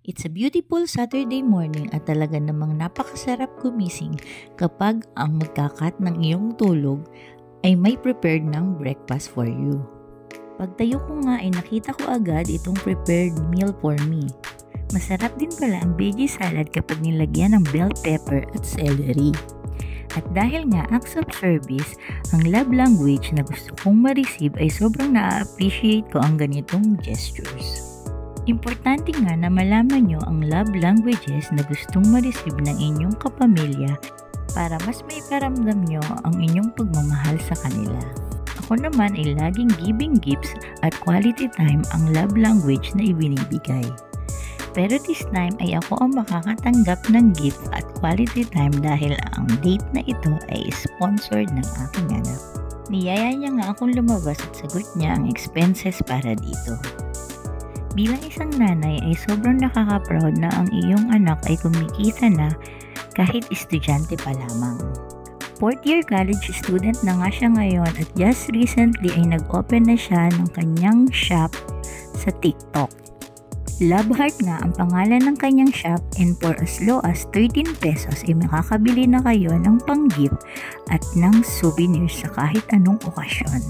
It's a beautiful Saturday morning at talaga namang napakasarap gumising kapag ang magkakat ng iyong tulog ay may prepared ng breakfast for you. Pagtayo ko nga ay nakita ko agad itong prepared meal for me. Masarap din pala ang veggie salad kapag nilagyan ng bell pepper at celery. At dahil nga acts of service, ang love language na gusto kong ma-receive ay sobrang na-appreciate ko ang ganitong gestures. Importante nga na malaman nyo ang love languages na gustong ma-receive ng inyong kapamilya para mas may paramdam nyo ang inyong pagmamahal sa kanila. Ako naman ay laging giving gifts at quality time ang love language na ibinibigay. Pero this time ay ako ang makakatanggap ng gift at quality time dahil ang date na ito ay sponsored ng aking anak. Niyaya niya nga akong lumabas at sagot niya ang expenses para dito. Bilang isang nanay ay sobrang nakaka-proud na ang iyong anak ay kumikita na kahit estudyante pa lamang. 4th year college student na nga siya ngayon at just recently ay nag-open na siya ng kanyang shop sa TikTok. Love Heart nga ang pangalan ng kanyang shop and for as low as 13 pesos ay makakabili na kayo ng pang-gift at ng souvenirs sa kahit anong okasyon.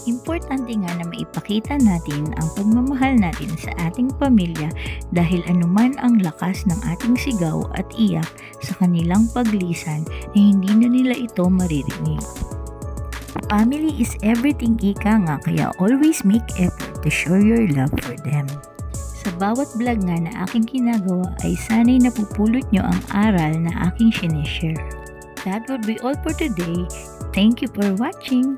Importante nga na maipakita natin ang pagmamahal natin sa ating pamilya dahil anuman ang lakas ng ating sigaw at iyak sa kanilang paglisan ay hindi na nila ito maririnig. Family is everything, ika nga, kaya always make effort to show your love for them. Sa bawat vlog nga na aking ginagawa ay sana'y napupulot nyo ang aral na aking sinishare. That would be all for today. Thank you for watching!